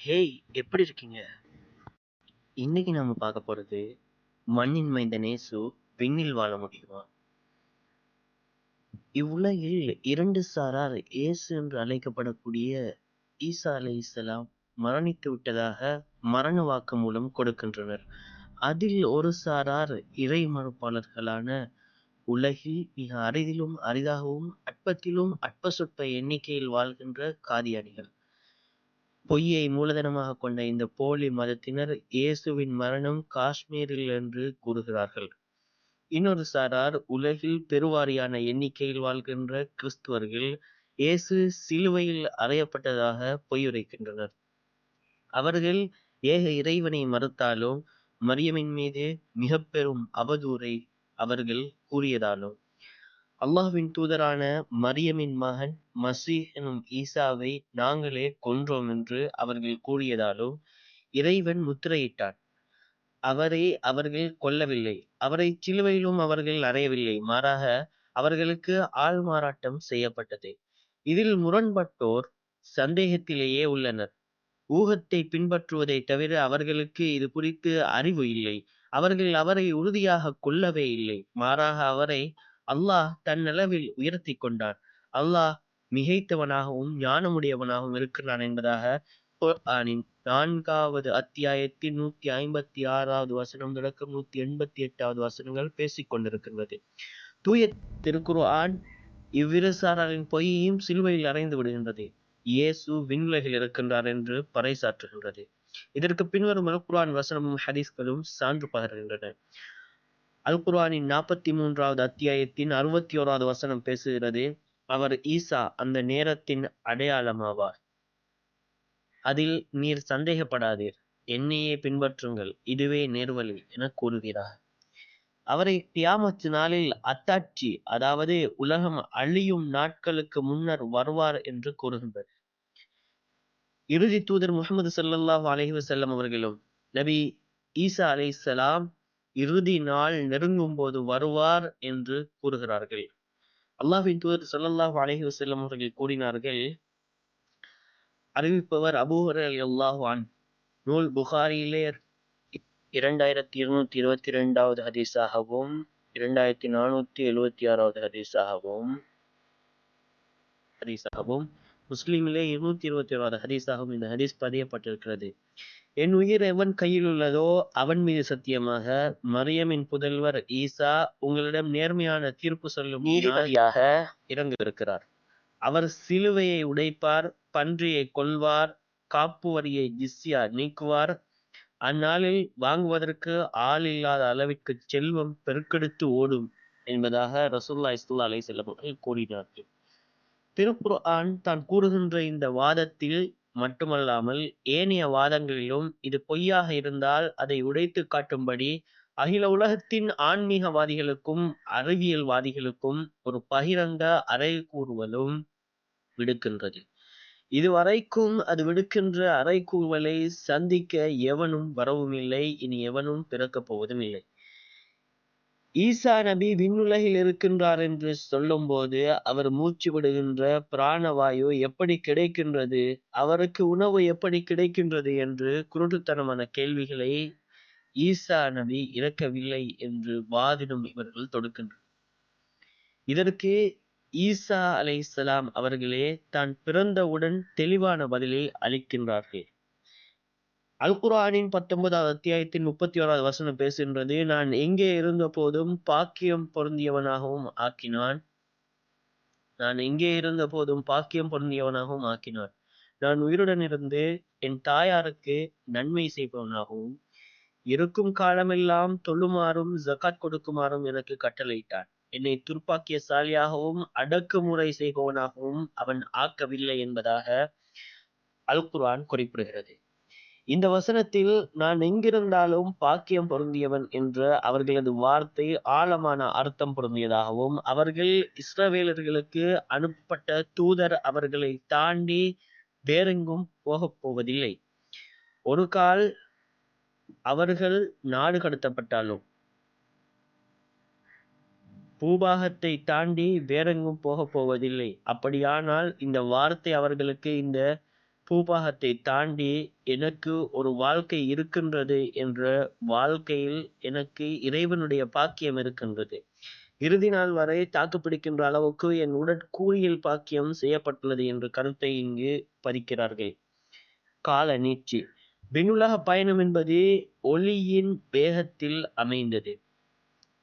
Hey, எப்படி இருக்கீங்க? இன்னைக்கு நாம பார்க்க போறது மண்ணின் மைந்தன் இயேசு விண்ணில் வாழ முடியுமா? இவ்வுலகில் இரண்டு சாரார் இயேசு என்று அழைக்கப்படக்கூடிய ஈசா அலைஹிஸ்ஸலாம் மரணித்து விட்டதாக மரண வாக்குமூலம் கொடுக்கின்றனர். அதில் ஒரு சாரார் இறை மறுப்பாளர்களான உலகில் மிக அரிதிலும் அரிதாகவும் அற்பத்திலும் அற்ப சொற்ப எண்ணிக்கையில் வாழ்கின்ற காதியானிகள். பொய்யை மூலதனமாக கொண்ட இந்த போலி மதத்தினர் இயேசுவின் மரணம் காஷ்மீரில் என்று கூறுகிறார்கள். இன்னொரு சாரார் உலகில் பெருவாரியான எண்ணிக்கையில் வாழ்கின்ற கிறிஸ்துவர்கள் இயேசு சிலுவையில் அறையப்பட்டதாக பொய்யுரைக்கின்றனர். அவர்கள் ஏக இறைவனை மறுத்தாலும் மரியமின் மீது மிக பெரும் அவதூறை அவர்கள் கூறியதாலும் அல்லாஹ்வின் தூதரான மரியமின் மகன் மசீஹ் எனும் ஈசாவை நாங்களே கொன்றோம் என்று அவர்கள் கூறியதாலும் இறைவன் முத்திரையிட்டார். அவரை அவர்கள் கொல்லவில்லை. அவரை சிலுவையிலும் அவர்கள் அறையவில்லை. மாறாக அவர்களுக்கு ஆள்மாறாட்டம் செய்யப்பட்டது. இதில் முரண்பட்டோர் சந்தேகத்திலேயே உள்ளனர். ஊகத்தை பின்பற்றுவதை தவிர அவர்களுக்கு இது குறித்து அறிவு இல்லை. அவர்கள் அவரை உறுதியாக கொல்லவே இல்லை. மாறாக அவரை அல்லாஹ் தன்னளவில் உயர்த்தி கொண்டான். அல்லாஹ் மிகைத்தவனாகவும் ஞானமுடையவனாகவும் இருக்கிறான் என்பதாக குர்ஆனின் 4வது அத்தியாயத்தின் 156வது வசனம் தொடக்கம் 188வது வசனங்கள் பேசிக் கொண்டிருக்கின்றது. தூய திருக்குர்ஆன் இவ்விரு சாராரின் பொய்யையும் சிலுவையில் அறைந்து விடுகின்றது. இயேசு விண்ணுலகில் இருக்கின்றார் என்று பறைசாற்றுகின்றது. இதற்கு பின்வரும் அல் குர்ஆன் வசனமும் ஹதீஸ்களும் சான்று பகர்கின்றன. அல் குர்ஆனின் 43வது அத்தியாயத்தின் 61வது வசனம் பேசுகிறது, அவர் ஈசா அந்த நேரத்தின் அடையாளமாவார். அதில் நீர் சந்தேகப்படாதீர், என்னையே பின்பற்றுங்கள், இதுவே நேர்வழி என கூறுகிறார். அவரை கியாமத் நாளில் அத்தாட்சி, அதாவது உலகம் அழியும் நாட்களுக்கு முன்னர் வருவார் என்று கூறுகின்றது. இறுதி தூதர் முஹம்மது ஸல்லல்லாஹு அலைஹி வஸல்லம் அவர்களும் நபி ஈசா அலைஹிஸ்ஸலாம் இறுதி நாள் நெருங்கும் போது வருவார் என்று கூறுகிறார்கள். அல்லாஹ்வின் தூதர் ஸல்லல்லாஹு அலைஹி வஸல்லம் அவர்கள் கூறினார்கள். அறிவிப்பவர் அபூ ஹுரைரா ரலியல்லாஹு அன்ஹு. நூல் புகாரியிலே 2222வது ஹதீஸாகவும் 2476வது ஹதீஸாகவும் முஸ்லிமிலே 221வது ஹதீஸாகவும் இந்த ஹதீஸ் பதியப்பட்டிருக்கிறது. என் உயிர் எவன் கையில் உள்ளதோ அவன் மீது சத்தியமாக, மரியமின் புதல்வர் ஈசா உங்களிடம் நேர்மையான தீர்ப்பு சொல்லும் நீதிபதியாக இறங்கியிருக்கிறார். அவர் சிலுவையை உடைப்பார், பன்றியை கொல்வார், காப்பு வரியை ஜிஸ்யா நீக்குவார். அந்நாளில் வாங்குவதற்கு ஆள் இல்லாத அளவிற்கு செல்வம் பெருக்கெடுத்து ஓடும் என்பதாக ரசூலுல்லாஹி ஸல்லல்லாஹு அலைஹி வஸல்லம் அவர்கள் கூறினார்கள். திருக்குர்ஆன் தான் கூறுகின்ற இந்த வாதத்தில் மட்டுமல்லாமல் ஏனைய வாதங்களிலும் இது பொய்யாக இருந்தால் அதை உடைத்து காட்டும்படி அகில உலகத்தின் ஆன்மீகவாதிகளுக்கும் அறிவியல்வாதிகளுக்கும் ஒரு பகிரங்க அறைகூறுவலும் விடுக்கின்றது. இதுவரைக்கும் அது விடுக்கின்ற அறைகூவலை சந்திக்க எவனும் வரவும் இல்லை, இனி எவனும் பிறக்கப் போவதும் இல்லை. ஈசா நபி விண்ணுலகில் இருக்கின்றார் என்று சொல்லும் போது அவர் மூச்சு விடுகின்ற பிராணவாயு எப்படி கிடைக்கின்றது, அவருக்கு உணவு எப்படி கிடைக்கின்றது என்று குருட்டுத்தனமான கேள்விகளை ஈசா நபி இறக்கவில்லை என்று வாதிடும் இவர்கள் தொடுக்கின்றனர். இதற்கு ஈசா அலைஹிஸ்ஸலாம் அவர்களே தான் பிறந்தவுடன் தெளிவான பதிலை அளிக்கின்றார்கள். அல் குர்ஆனின் 19வது அத்தியாயத்தின் 31வது வசனம் பேசுகின்றது, நான் எங்கே இருந்த போதும் பாக்கியம் பொருந்தியவனாகவும் ஆக்கினான். நான் உயிருடன் இருந்து என் தாயாருக்கு நன்மை செய்பவனாகவும் இருக்கும் காலமெல்லாம் தொழுமாறும் ஜகாத் கொடுக்குமாறும் எனக்கு கட்டளையிட்டான். என்னை துர்ப்பாக்கியசாலியாகவும் அடக்குமுறை செய்பவனாகவும் அவன் ஆக்கவில்லை என்பதாக அல் குர்ஆன் குறிப்பிடுகிறது. இந்த வசனத்தில் நான் எங்கிருந்தாலும் பாக்கியம் பொருந்தியவன் என்ற அவர்களது வார்த்தை ஆழமான அர்த்தம் பொருந்தியதாகவும், அவர்கள் இஸ்ரவேலர்களுக்கு அனுப்பப்பட்ட தூதர் அவர்களை தாண்டி வேறெங்கும் போகப் போவதில்லை. ஒரு கால் அவர்கள் நாடு கடத்தப்பட்டாலும் பூபாகத்தை தாண்டி வேறெங்கும் போகப் போவதில்லை. அப்படியானால் இந்த வார்த்தை அவர்களுக்கு இந்த பூபாகத்தை தாண்டி எனக்கு ஒரு வாழ்க்கை இருக்கின்றது என்ற வாழ்க்கையில் எனக்கு இறைவனுடைய பாக்கியம் இருக்கின்றது. இறுதி நாள் வரை தாக்குப்பிடிக்கின்ற அளவுக்கு என் உடற்கூறியல் பாக்கியம் செய்யப்பட்டுள்ளது என்ற கருத்தை இங்கு பதிக்கிறார்கள். கால நீட்சி. விண்ணுலக பயணம் என்பது ஒளியின் வேகத்தில் அமைந்தது.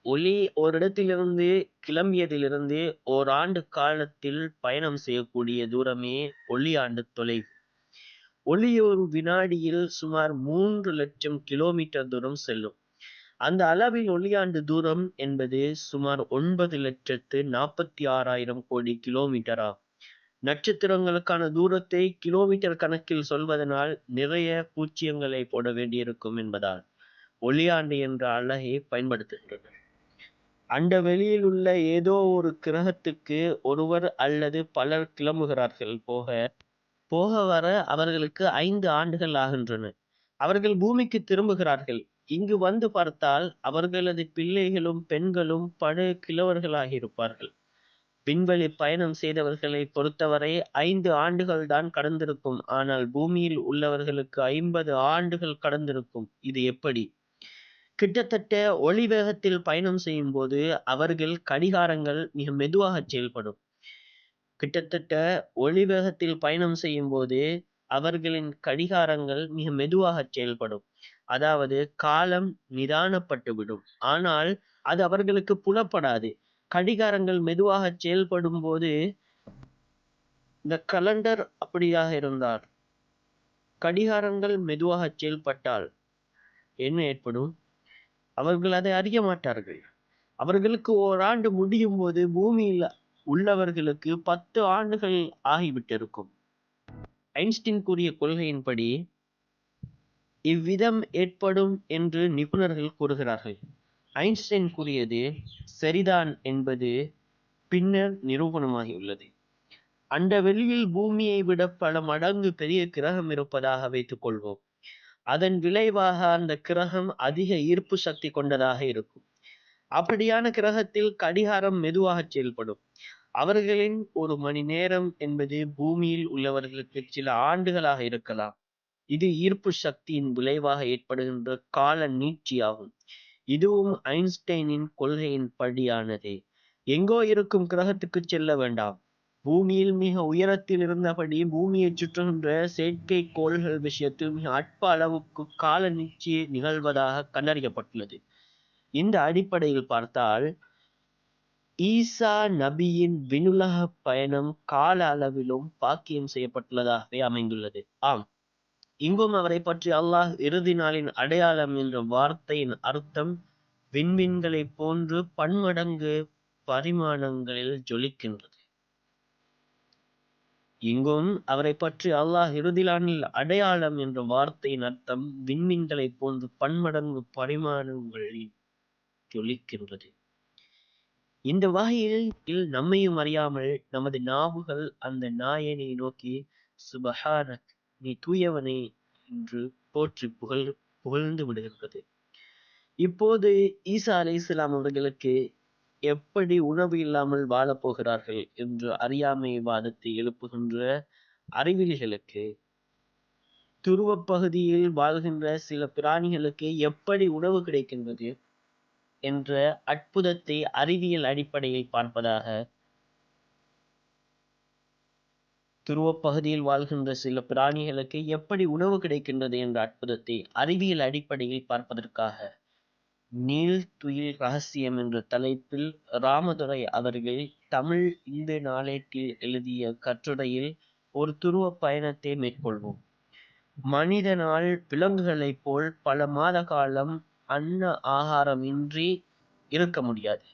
ஒளி ஓரிடத்திலிருந்து கிளம்பியதிலிருந்து ஓராண்டு காலத்தில் பயணம் செய்யக்கூடிய தூரமே ஒளியாண்டு தொலைவு. ஒளி ஒரு வினாடியில் சுமார் 3,00,000 கிலோமீட்டர் தூரம் செல்லும். அந்த அளவில் ஒளியாண்டு தூரம் என்பது சுமார் 9,46,000 கோடி கிலோமீட்டர் ஆகும். நட்சத்திரங்களுக்கான தூரத்தை கிலோமீட்டர் கணக்கில் சொல்வதனால் நிறைய பூச்சியங்களை போட வேண்டியிருக்கும் என்பதால் ஒளியாண்டு என்ற அலகை பயன்படுத்துகிறது. அண்ட வெளியில் உள்ள ஏதோ ஒரு கிரகத்துக்கு ஒருவர் அல்லது பலர் கிளம்புகிறார்கள். போக வர அவர்களுக்கு 5 ஆண்டுகள் ஆகின்றன. அவர்கள் பூமிக்கு திரும்புகிறார்கள். இங்கு வந்து பார்த்தால் அவர்களது பிள்ளைகளும் பெண்களும் படு கிழவர்களாகியிருப்பார்கள். விண்வெளி பயணம் செய்தவர்களை பொறுத்தவரை 5 ஆண்டுகள் தான் கடந்திருக்கும். ஆனால் பூமியில் உள்ளவர்களுக்கு 50 ஆண்டுகள் கடந்திருக்கும். இது எப்படி? கிட்டத்தட்ட ஒளி வேகத்தில் பயணம் செய்யும் போது அவர்கள் கடிகாரங்கள் மிக மெதுவாக செயல்படும். கிட்டத்தட்ட ஒளி வேகத்தில் பயணம் செய்யும் போது அவர்களின் கடிகாரங்கள் மிக மெதுவாக செயல்படும். அதாவது காலம் நிதானப்பட்டுவிடும். ஆனால் அது அவர்களுக்கு புலப்படாது. கடிகாரங்கள் மெதுவாக செயல்படும் போது இந்த கலண்டர் அப்படியாக இருந்தார். கடிகாரங்கள் மெதுவாக செயல்பட்டால் என்ன ஏற்படும்? அவர்கள் அதை அறிய மாட்டார்கள். அவர்களுக்கு ஓராண்டு முடியும் போது பூமியில் உள்ளவர்களுக்கு 10 ஆண்டுகள் ஆகிவிட்டிருக்கும். ஐன்ஸ்டீன் கூறிய கொள்கையின்படி இவ்விதம் ஏற்படும் என்று நிபுணர்கள் கூறுகிறார்கள். ஐன்ஸ்டைன் கூறியது சரிதான் என்பது பின்னர் நிரூபணமாகியுள்ளது. அண்ட வெளியில் பூமியை விட பல மடங்கு பெரிய கிரகம் இருப்பதாக வைத்துக் கொள்வோம். அதன் விளைவாக அந்த கிரகம் அதிக ஈர்ப்பு சக்தி கொண்டதாக இருக்கும். அப்படியான கிரகத்தில் கடிகாரம் மெதுவாக செயல்படும். அவர்களின் ஒரு மணி நேரம் என்பது பூமியில் உள்ளவர்களுக்கு சில ஆண்டுகளாக இருக்கலாம். இது ஈர்ப்பு சக்தியின் விளைவாக ஏற்படுகின்ற கால நீட்சியாகும். இதுவும் ஐன்ஸ்டைனின் கொள்கையின் படியானதே. எங்கோ இருக்கும் கிரகத்துக்கு செல்ல வேண்டாம். பூமியில் மிக உயரத்தில் இருந்தபடி பூமியை சுற்றுகின்ற செயற்கை கோள்கள் விஷயத்தில் மிக அற்ப அளவுக்கு கால நீட்சி நிகழ்வதாக கண்டறியப்பட்டுள்ளது. இந்த அடிப்படையில் பார்த்தால் ஈசா நபியின் விண்ணுலக பயணம் கால அளவிலும் பாக்கியம் செய்யப்பட்டுள்ளதாகவே அமைந்துள்ளது. ஆம், இங்கும் அவரை பற்றி அல்லாஹ் இறுதி நாளின் அடையாளம் என்ற வார்த்தையின் அர்த்தம் விண்மீன்களை போன்று பன்மடங்கு பரிமாணங்களில் ஜொலிக்கின்றது. இங்கும் அவரை பற்றி அல்லாஹ் இறுதி நாளில் அடையாளம் என்ற வார்த்தையின் அர்த்தம் விண்மீன்களை போன்று பன்மடங்கு பரிமாணங்களில் ஜொலிக்கின்றது. இந்த வகையில் நம்மையும் அறியாமல் நமது நாவுகள் அந்த நாயனை நோக்கி சுபஹானக், நீ தூயவனே என்று போற்றி புகழ்ந்து விடுகின்றது. இப்போது ஈசா அலைஹிஸ்ஸலாம் அவர்களுக்கு எப்படி உணவு இல்லாமல் வாழப் போகிறார்கள் என்று அறியாமை வாதத்தை எழுப்புகின்ற அறிவிலிகளுக்கு, துருவப் பகுதியில் வாழ்கின்ற சில பிராணிகளுக்கு எப்படி உணவு கிடைக்கின்றது என்ற அற்புதத்தை அறிவியல் அடிப்படையில் பார்ப்பதாக, துருவப் பகுதியில் வாழ்கின்ற சில பிராணிகளுக்கு எப்படி உணவு கிடைக்கின்றது என்ற அற்புதத்தை அறிவியல் அடிப்படையில் பார்ப்பதற்காக நீள்துயில் ரகசியம் என்ற தலைப்பில் ராமதுரை அவர்கள் தமிழ் இந்து நாளேட்டில் எழுதிய கட்டுரையில் ஒரு துருவ பயணத்தை மேற்கொள்வோம். மனிதனால் விலங்குகளைப் போல் பல மாத காலம் அன்ன ஆகாரம் இன்றி இருக்க முடியாது.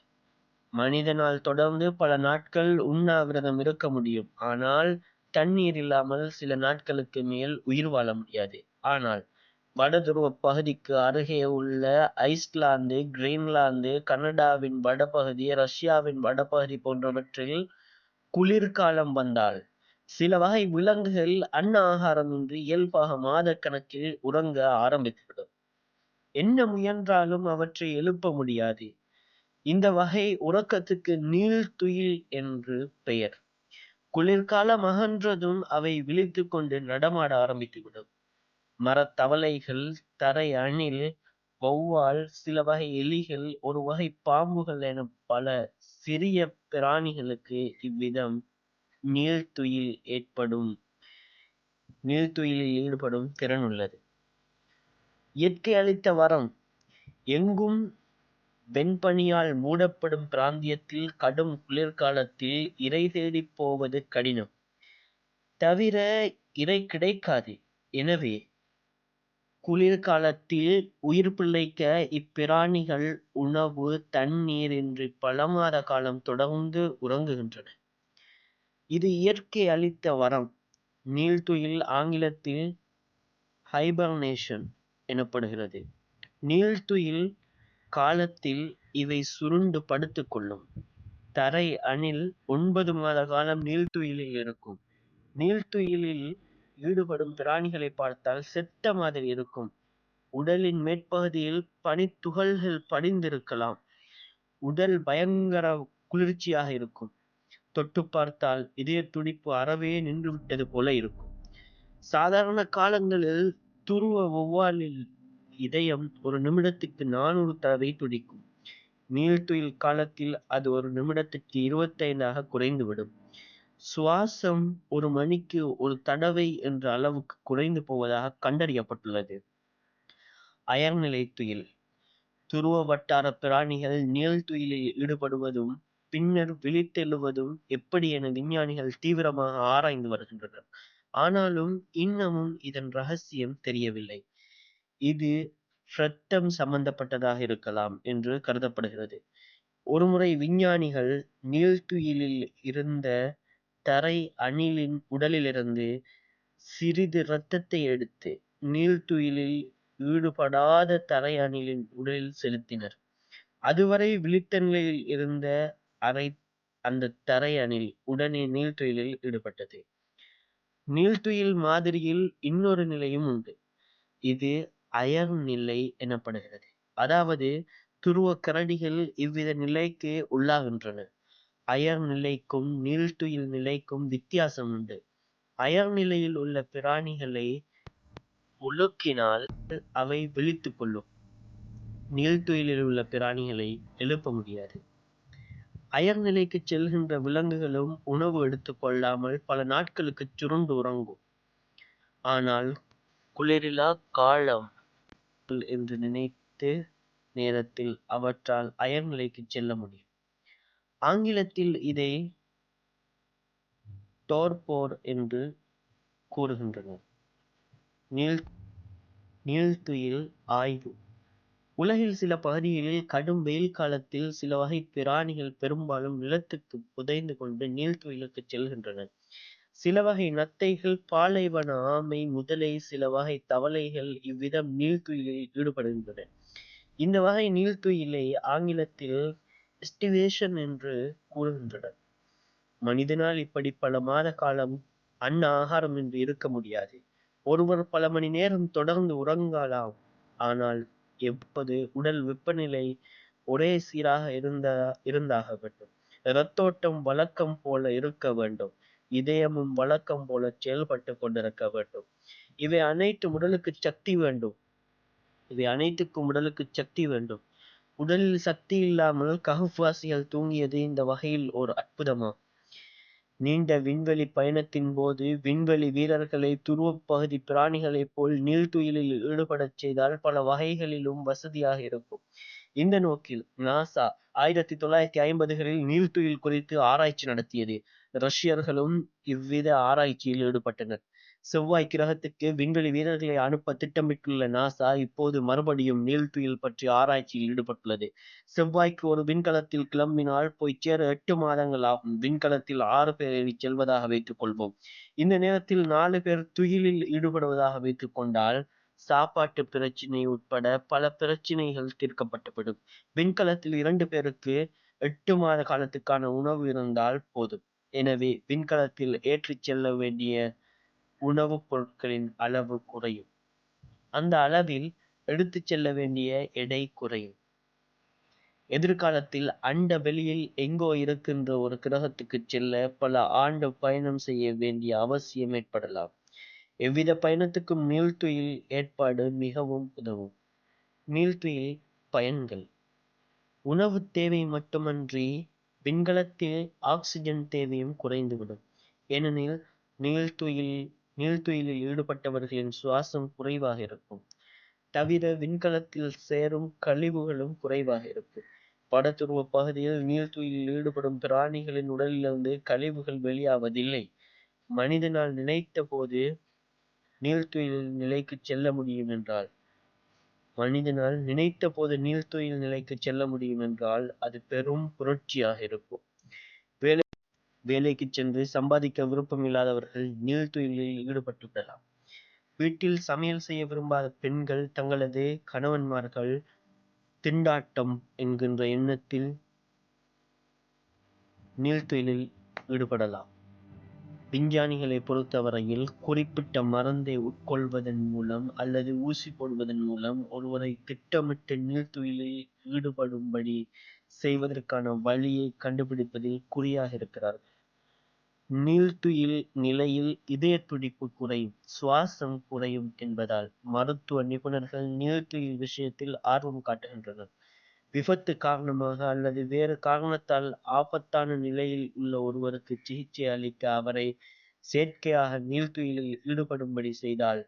மனிதனால் தொடர்ந்து பல நாட்கள் உண்ணாவிரதம் இருக்க முடியும். ஆனால் தண்ணீர் இல்லாமல் சில நாட்களுக்கு மேல் உயிர் வாழ முடியாது. ஆனால் வடதுருவ பகுதிக்கு அருகே உள்ள ஐஸ்லாந்து, கிரீன்லாந்து, கனடாவின் வடபகுதி, ரஷ்யாவின் வடபகுதி போன்றவற்றில் குளிர்காலம் வந்தால் சில வகை விலங்குகள் அன்ன ஆகாரமின்றி இயல்பாக மாதக்கணக்கில் உறங்க ஆரம்பித்துவிடும். என்ன முயன்றாலும் அவற்றை எழுப்ப முடியாது. இந்த வகை உறக்கத்துக்கு நீள்துயில் என்று பெயர். குளிர்காலம் அகன்றதும் அவை விழித்துக் கொண்டு நடமாட ஆரம்பித்துவிடும். மரத்தவளைகள், தரை அணில், வௌவால், சில வகை எலிகள், ஒரு வகை பாம்புகள் என பல சிறிய பிராணிகளுக்கு இவ்விதம் நீள்துயிலில் ஈடுபடும் திறன் உள்ளது. இயற்கை அளித்த வரம். எங்கும் வெண்பனியால் மூடப்படும் பிராந்தியத்தில் கடும் குளிர்காலத்தில் இரை தேடிப் போவது கடினம். தவிர இரை கிடைக்காது. எனவே குளிர்காலத்தில் உயிர் பிழைக்க இப்பிராணிகள் உணவு, தண்ணீர் இன்றி பல மாத காலம் தொடர்ந்து உறங்குகின்றன. இது இயற்கை அளித்த வரம். நீள்துயில் ஆங்கிலத்தில் ஹைபர்னேஷன் எனப்படுகிறது. நீள்துயில் காலத்தில் இவை சுருண்டு படுத்துக் கொள்ளும். தரை அணில் 9 மாத காலம் நீள்துயிலில் இருக்கும். நீள்துயிலில் ஈடுபடும் பிராணிகளை பார்த்தால் செத்த மாதிரி இருக்கும். உடலின் மேற்பகுதியில் பனித்துகள்கள் படிந்திருக்கலாம். உடல் பயங்கர குளிர்ச்சியாக இருக்கும். தொட்டு பார்த்தால் இதய துடிப்பு அறவே நின்று விட்டது போல இருக்கும். சாதாரண காலங்களில் துருவ வௌவாலில் இதயம் ஒரு நிமிடத்துக்கு 400 தடவை துடிக்கும். நீள்துயில் காலத்தில் அது ஒரு நிமிடத்துக்கு 25 குறைந்துவிடும். சுவாசம் ஒரு மணிக்கு ஒரு தடவை என்ற அளவுக்கு குறைந்து போவதாக கண்டறியப்பட்டுள்ளது. அயர்நிலை துயில். துருவ வட்டார பிராணிகள் நீள்துயிலில் ஈடுபடுவதும் பின்னர் விழித்தெழுவதும் எப்படி என விஞ்ஞானிகள் தீவிரமாக ஆராய்ந்து வருகின்றனர். ஆனாலும் இன்னமும் இதன் ரகசியம் தெரியவில்லை. இது இரத்தம் சம்பந்தப்பட்டதாக இருக்கலாம் என்று கருதப்படுகிறது. ஒருமுறை விஞ்ஞானிகள் நீள்துயிலில் இருந்த தரை அணிலின் உடலிலிருந்து சிறிது இரத்தத்தை எடுத்து நீள்துயிலில் ஈடுபடாத தரை அணிலின் உடலில் செலுத்தினர். அதுவரை விழித்த நிலையில் இருந்த அந்த தரை அணில் உடனே நீள்துயிலில் ஈடுபட்டது. நீள்துயில் மாதிரியில் இன்னொரு நிலையும் உண்டு. இது அயர் நிலை எனப்படுகிறது. அதாவது துருவ கரடிகள் இவ்வித நிலைக்கு உள்ளாகின்றன. அயர் நிலைக்கும் நீள்துயில் நிலைக்கும் வித்தியாசம் உண்டு. அயர் நிலையில் உள்ள பிராணிகளை உலுக்கினால் அவை விழித்துக் கொள்ளும். நீள்துயிலில் உள்ள பிராணிகளை எழுப்ப முடியாது. அயர் நிலைக்கு செல்கின்ற விலங்குகளும் உணவு எடுத்துக் கொள்ளாமல் பல நாட்களுக்கு சுருண்டு உறங்கும். ஆனால் குளிரிலா காலம் என்று நினைத்து நேரத்தில் அவற்றால் அயர் நிலைக்கு செல்ல முடியும். ஆங்கிலத்தில் இதை டோர்போர் என்று கூறுகின்றனர். நீள்துயில் ஆய்வு. உலகில் சில பகுதிகளில் கடும் வெயில் காலத்தில் சில வகை பிராணிகள் பெரும்பாலும் நிலத்துக்கு புதைந்து கொண்டு நீள்துயிலுக்கு செல்கின்றன. சில வகை நத்தைகள், பாலைவன ஆமை, முதலை, சில வகை தவளைகள் இவ்விதம் நீள்துயிலில் ஈடுபடுகின்றன. இந்த வகை நீள்துயிலை ஆங்கிலத்தில் எஸ்டிவேஷன் என்று கூறுகின்றனர். மனிதனால் இப்படி பல மாத காலம் ஆகாரம் என்று இருக்க முடியாது. ஒருவர் பல மணி நேரம் தொடர்ந்து உறங்கலாம். ஆனால் எப்போது உடல் வெப்பநிலை ஒரே சீராக இருந்தாக வேண்டும். இரத்தோட்டம் வழக்கம் போல இருக்க வேண்டும். இதயமும் வழக்கம் போல செயல்பட்டு கொண்டிருக்க வேண்டும். இவை அனைத்துக்கும் உடலுக்கு சக்தி வேண்டும். உடலில் சக்தி இல்லாமல் கஹ்வாசிகள் தூங்கியது இந்த வகையில் ஒரு அற்புதமாகும். நீண்ட விண்வெளி பயணத்தின் போது விண்வெளி வீரர்களை துருவப்பகுதி பிராணிகளைப் போல் நீள்துயிலில் ஈடுபடச் செய்தால் பல வகைகளிலும் வசதியாக இருக்கும். இந்த நோக்கில் நாசா 1950களில் நீள்துயில் குறித்து ஆராய்ச்சி நடத்தியது. ரஷ்யர்களும் இவ்வித ஆராய்ச்சியில் ஈடுபட்டனர். செவ்வாய் கிரகத்துக்கு விண்வெளி வீரர்களை அனுப்ப திட்டமிட்டுள்ள நாசா இப்போது மறுபடியும் நீள்துயில் பற்றி ஆராய்ச்சியில் ஈடுபட்டுள்ளது. செவ்வாய்க்கு ஒரு விண்கலத்தில் கிளம்பினால் போய் சேர 8 மாதங்கள் ஆகும். விண்கலத்தில் 6 பேர் ஏறி செல்வதாக வைத்துக் கொள்வோம். இந்த நேரத்தில் 4 பேர் துயிலில் ஈடுபடுவதாக வைத்துக் கொண்டால் சாப்பாட்டு பிரச்சினை உட்பட பல பிரச்சினைகள் தீர்க்கப்பட்டுவிடும். விண்கலத்தில் 2 பேருக்கு 8 மாத காலத்துக்கான உணவு இருந்தால் போதும். எனவே விண்கலத்தில் ஏற்றிச் செல்ல வேண்டிய உணவுப் பொருட்களின் அளவு குறையும். அந்த அளவில் எடுத்துச் செல்ல வேண்டிய எடை குறையும். எதிர்காலத்தில் அண்ட வெளியில் எங்கோ இருக்கின்ற ஒரு கிரகத்துக்கு செல்ல பல ஆண்டு பயணம் செய்ய வேண்டிய அவசியம் ஏற்படலாம். எவ்வித பயணத்துக்கும் நீள்துயில் ஏற்பாடு மிகவும் உதவும். நீள்துயில் பயன்கள்: உணவு தேவை மட்டுமன்றி விண்கலத்தில் ஆக்சிஜன் தேவையும் குறைந்துவிடும். ஏனெனில் நீள்துயிலில் ஈடுபட்டவர்களின் சுவாசம் குறைவாக இருக்கும். தவிர விண்கலத்தில் சேரும் கழிவுகளும் குறைவாக இருக்கும். படத்துருவ பகுதியில் நீள்துயிலில் ஈடுபடும் பிராணிகளின் உடலிலிருந்து கழிவுகள் வெளியாவதில்லை. மனிதனால் நினைத்த போது நீள்துயில் நிலைக்கு செல்ல முடியும் என்றால் அது பெரும் புரட்சியாக இருக்கும். வேலைக்கு சென்று சம்பாதிக்க விருப்பம் இல்லாதவர்கள் நீள்துயிலில் ஈடுபட்டு விடலாம். வீட்டில் சமையல் செய்ய விரும்பாத பெண்கள் தங்களது கணவன்மார்கள் திண்டாட்டம் என்கின்ற எண்ணத்தில் நீள்துயிலில் ஈடுபடலாம். விஞ்ஞானிகளை பொறுத்தவரையில் குறிப்பிட்ட மருந்தை உட்கொள்வதன் மூலம் அல்லது ஊசி போடுவதன் மூலம் ஒருவரை திட்டமிட்டு நீள்துயிலில் ஈடுபடும்படி செய்வதற்கான வழியை கண்டுபிடிப்பதில் குறியாக இருக்கிறார்கள். நீள்துயில் நிலையில் இதய துடிப்பு குறையும், சுவாசம் குறையும் என்பதால் மருத்துவ நிபுணர்கள் நீள்துயில் விஷயத்தில் ஆர்வம் காட்டுகின்றனர். விபத்து காரணமாக அல்லது வேறு காரணத்தால் ஆபத்தான நிலையில் உள்ள ஒருவருக்கு சிகிச்சை அளிக்க அவரை செயற்கையாக நீள்துயிலில் ஈடுபடும்படி செய்தால்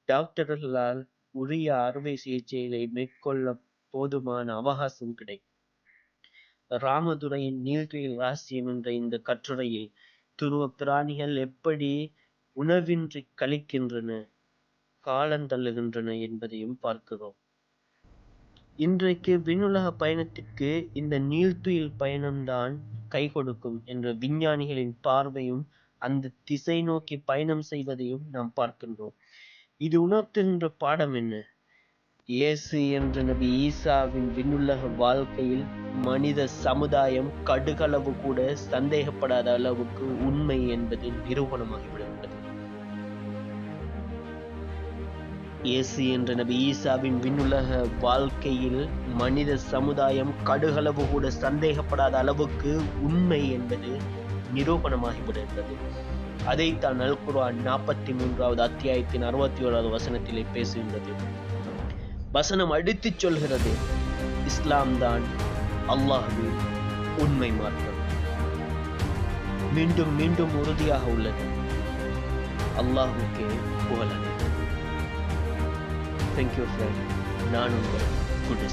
டாக்டர்களால் உரிய அறுவை சிகிச்சைகளை மேற்கொள்ள போதுமான அவகாசம் கிடைக்கும். ராமதுரையின் நீள்துயில் ரகசியம் என்ற இந்த கட்டுரையில் துருவ பிராணிகள் எப்படி உணவின்றி கழிக்கின்றன, காலந்தள்ளுகின்றன என்பதையும் பார்க்கிறோம். இன்றைக்கு விண்ணுலக பயணத்திற்கு இந்த நீள்துயில் பயணம்தான் கை கொடுக்கும் என்ற விஞ்ஞானிகளின் பார்வையும் அந்த திசை நோக்கி பயணம் செய்வதையும் நாம் பார்க்கின்றோம். இது உணர்த்துகின்ற பாடம் என்ன? இயேசு என்ற நபி ஈசாவின் விண்ணுலக வாழ்க்கையில் மனித சமுதாயம் கடுகளவு கூட சந்தேகப்படாத அளவுக்கு உண்மை என்பது நிரூபணமாகிவிடுகிறது. இயேசு என்ற நபி ஈசாவின் விண்ணுலக வாழ்க்கையில் மனித சமுதாயம் கடுகளவு கூட சந்தேகப்படாத அளவுக்கு உண்மை என்பது நிரூபணமாகிவிடுகிறது. அதைத்தான் அல் குர்ஆன் 43வது அத்தியாயத்தின் 61வது வசனத்திலே பேசுகின்றது. வசனம் அடித்துச் சொல்கிறது, இஸ்லாம் தான் அல்லாஹ்வின் உண்மை மார்க்கம். மீண்டும் மீண்டும் உறுதியாக உள்ளது. அல்லாஹ்வுக்கே புகழ். Thank you friend. நான் உங்கள் குட்